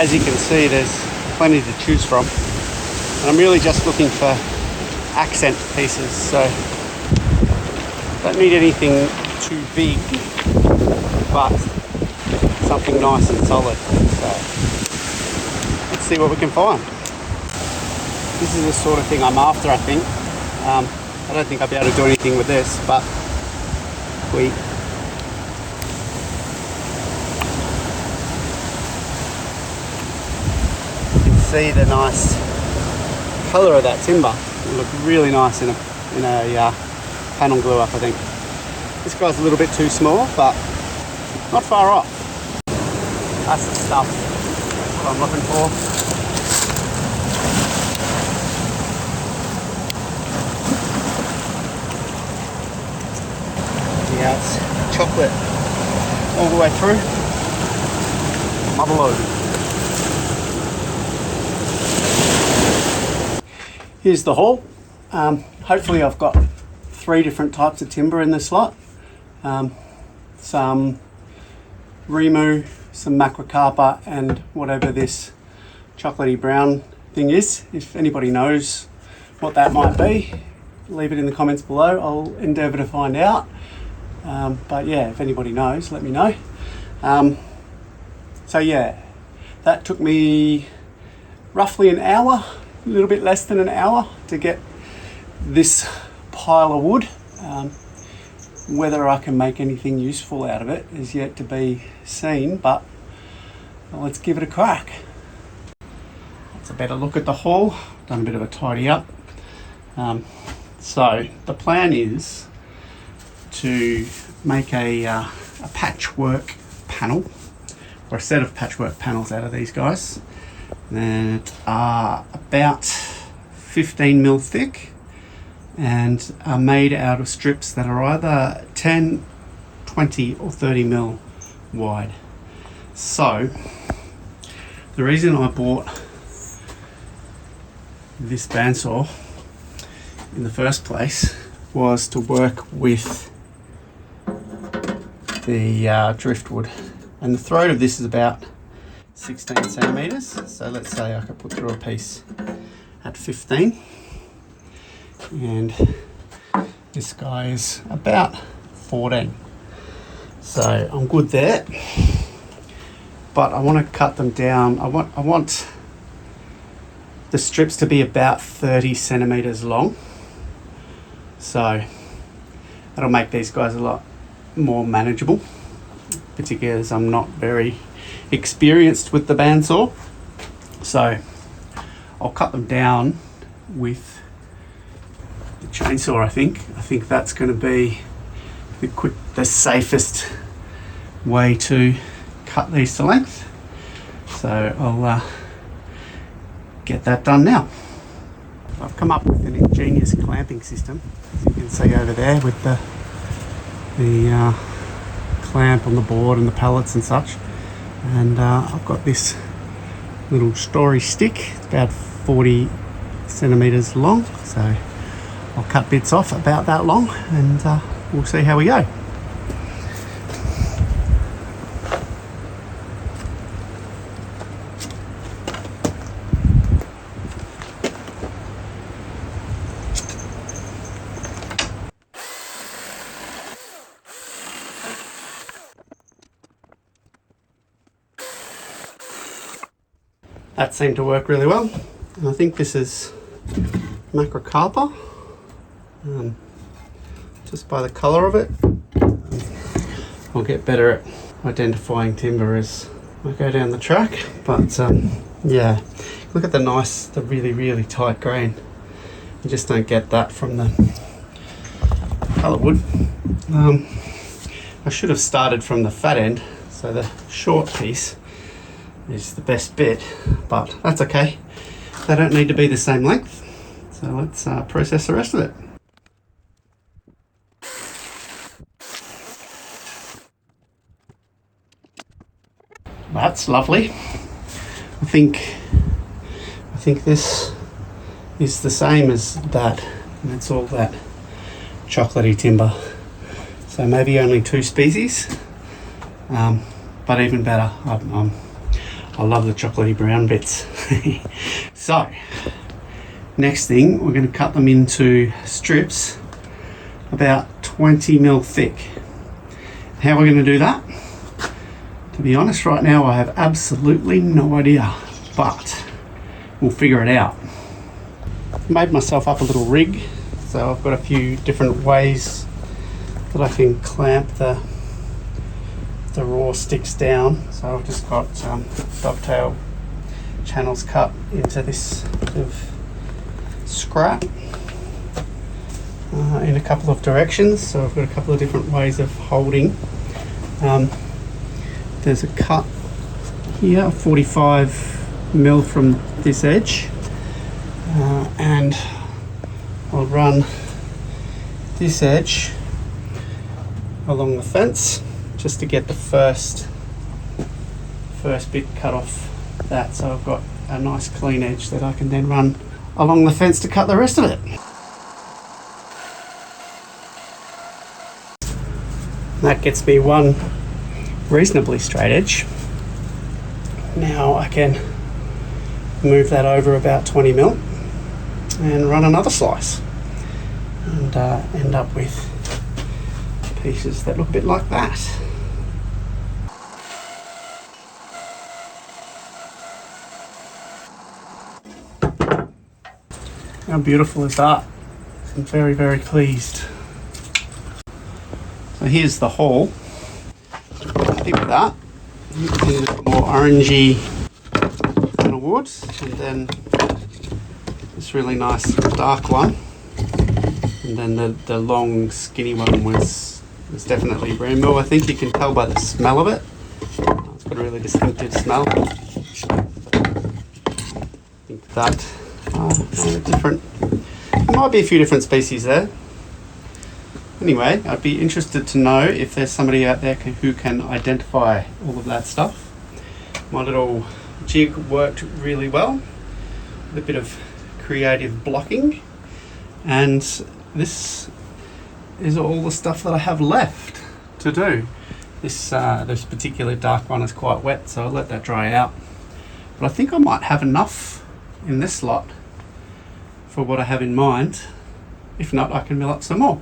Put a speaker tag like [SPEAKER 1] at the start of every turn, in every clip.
[SPEAKER 1] as you can see, there's plenty to choose from. And I'm really just looking for accent pieces, so don't need anything too big, but something nice and solid. So let's see what we can find. This is the sort of thing I'm after, I think. I don't think I'll be able to do anything with this, but you can see the nice colour of that timber. It'll look really nice in a panel glue up, I think. This guy's a little bit too small, but not far off. That's the stuff. That's what I'm looking for. Yeah, it's chocolate all the way through. Mother load. Here's the haul. Hopefully I've got 3 different types of timber in this lot. Some Remu, some macrocarpa, and whatever this chocolatey brown thing is. If anybody knows what that might be, leave it in the comments below. I'll endeavour to find out. But yeah, if anybody knows, let me know. So yeah, that took me roughly an hour, a little bit less than an hour to get this pile of wood. Whether I can make anything useful out of it is yet to be seen, but let's give it a crack. That's a better look at the haul. Done a bit of a tidy up. So the plan is to make a patchwork panel, or a set of patchwork panels out of these guys that are about 15mm thick and are made out of strips that are either 10, 20 or 30mm wide. So the reason I bought this bandsaw in the first place was to work with the driftwood, and the throat of this is about 16 centimeters, so let's say I could put through a piece at 15, and this guy is about 14, so I'm good there. But I want to cut them down. I want the strips to be about 30 centimeters long, so that'll make these guys a lot more manageable, particularly as I'm not very experienced with the bandsaw. So I'll cut them down with the chainsaw. I think that's going to be the safest way to cut these to length. So I'll get that done now. I've come up with an ingenious clamping system, as you can see over there, with the clamp on the board and the pallets and such, and I've got this little story stick. It's about 40 centimeters long, so I'll cut bits off about that long, and we'll see how we go. That seemed to work really well, and I think this is macrocarpa, just by the colour of it. I'll get better at identifying timber as I go down the track, but yeah, look at the really tight grain. You just don't get that from the pallet wood. I should have started from the fat end, so the short piece is the best bit, but that's okay. They don't need to be the same length, so let's process the rest of it. That's lovely. I think this is the same as that, and it's all that chocolatey timber. So maybe only 2 species, but even better. I love the chocolatey brown bits. So, next thing, we're going to cut them into strips about 20mm thick. How we're going to do that? To be honest, right now I have absolutely no idea, but we'll figure it out. Made myself up a little rig, so I've got a few different ways that I can clamp the raw sticks down. So I've just got dovetail channels cut into this bit of scrap in a couple of directions. So I've got a couple of different ways of holding. There's a cut here, 45mm from this edge, and I'll run this edge along the fence just to get the first bit cut off that, so I've got a nice clean edge that I can then run along the fence to cut the rest of it. That gets me one reasonably straight edge. Now I can move that over about 20mm and run another slice and end up with pieces that look a bit like that. How beautiful is that? I'm very, very pleased. So here's the haul. Happy with that. More orangey kind of wood, and then this really nice dark one, and then the long skinny one was definitely rainbow. I think you can tell by the smell of it. It's got a really distinctive smell. I think that different. There might be a few different species there. Anyway, I'd be interested to know if there's somebody out there who can identify all of that stuff. My little jig worked really well, with a bit of creative blocking, and this is all the stuff that I have left to do. This particular dark one is quite wet, so I'll let that dry out. But I think I might have enough in this lot for what I have in mind. If not, I can mill up some more.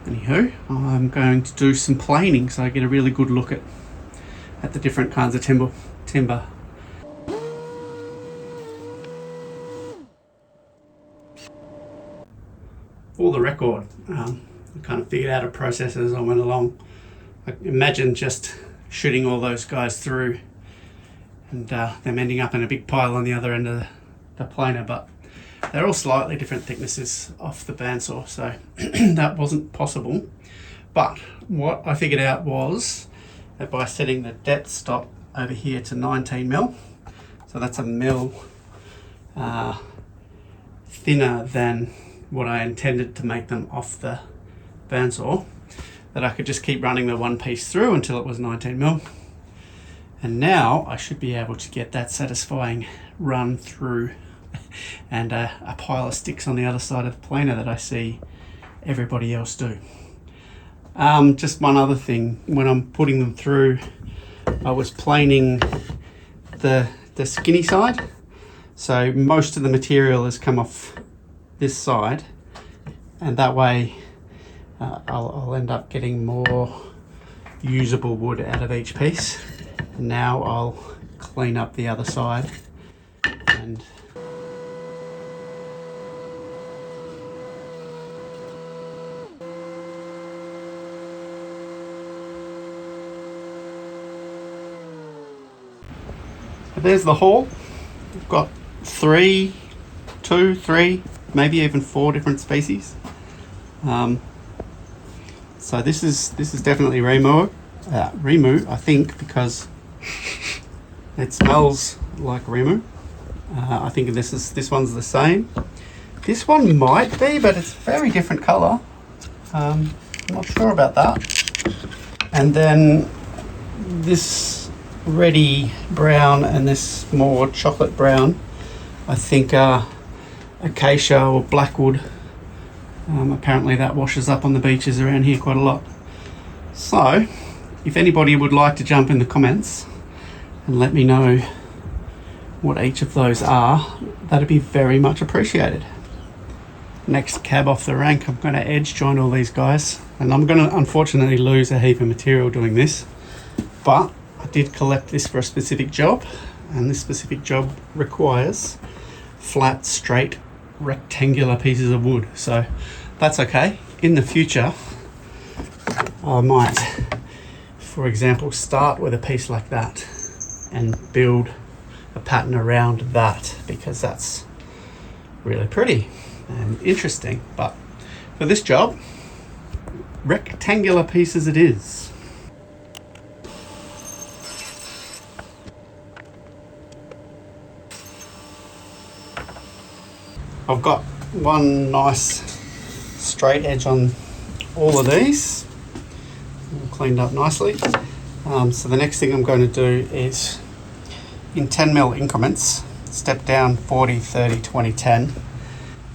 [SPEAKER 1] Anywho, I'm going to do some planing so I get a really good look at the different kinds of timber. For the record, I kind of figured out a process as I went along. I imagine just shooting all those guys through and them ending up in a big pile on the other end of the planer, but they're all slightly different thicknesses off the bandsaw, so that wasn't possible. But what I figured out was that by setting the depth stop over here to 19mm, so that's a mil thinner than what I intended to make them off the bandsaw, that I could just keep running the one piece through until it was 19mm. And now I should be able to get that satisfying run through and a pile of sticks on the other side of the planer that I see everybody else do. Just one other thing, when I'm putting them through, I was planing the skinny side, so most of the material has come off this side, and that way I'll end up getting more usable wood out of each piece. And now I'll clean up the other side and there's the haul. We've got two, three, maybe even 4 different species. So this is definitely Remu, I think, because it smells like Remu. I think this one's the same. This one might be, but it's a very different colour. I'm not sure about that. And then this reddy brown and this more chocolate brown, I think acacia or blackwood. Apparently that washes up on the beaches around here quite a lot. So if anybody would like to jump in the comments and let me know what each of those are. That'd be very much appreciated. Next cab off the rank, I'm going to edge join all these guys, and I'm going to unfortunately lose a heap of material doing this, but I did collect this for a specific job, and this specific job requires flat, straight, rectangular pieces of wood, so that's okay. In the future, I might, for example, start with a piece like that and build a pattern around that, because that's really pretty and interesting. But for this job, rectangular pieces it is. I've got one nice straight edge on all of these, all cleaned up nicely. So the next thing I'm going to do is, in 10mm increments, step down 40, 30, 20, 10,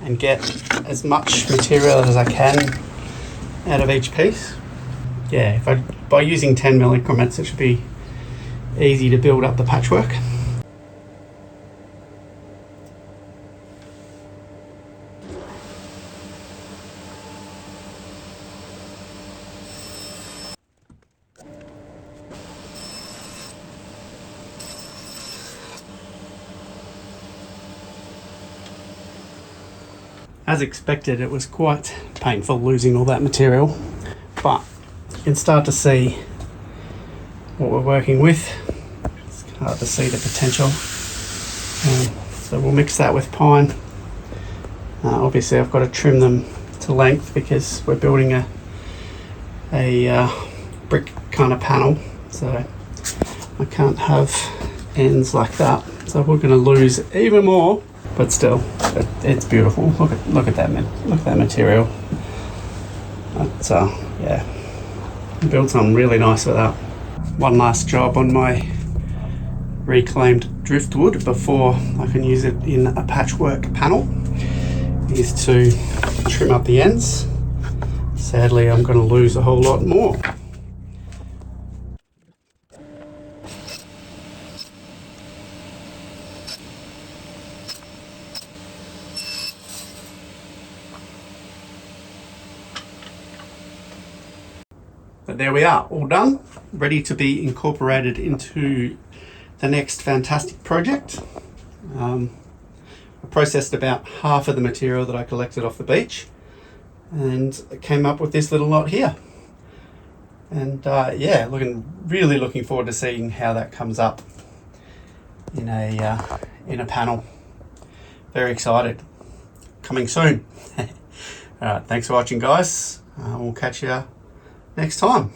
[SPEAKER 1] and get as much material as I can out of each piece. Yeah, by using 10mm increments, it should be easy to build up the patchwork. As expected, it was quite painful losing all that material, but you can start to see what we're working with. It's hard to see the potential. So we'll mix that with pine. Obviously I've got to trim them to length because we're building a brick kind of panel, so I can't have ends like that. So we're going to lose even more. But still, it's beautiful. Look at that material. That's yeah, built something really nice with that. One last job on my reclaimed driftwood before I can use it in a patchwork panel is to trim up the ends. Sadly, I'm going to lose a whole lot more. But there we are, all done, ready to be incorporated into the next fantastic project. I processed about half of the material that I collected off the beach and came up with this little lot here. And yeah, really looking forward to seeing how that comes up in a panel. Very excited. Coming soon. All right, thanks for watching, guys. We'll catch you next time.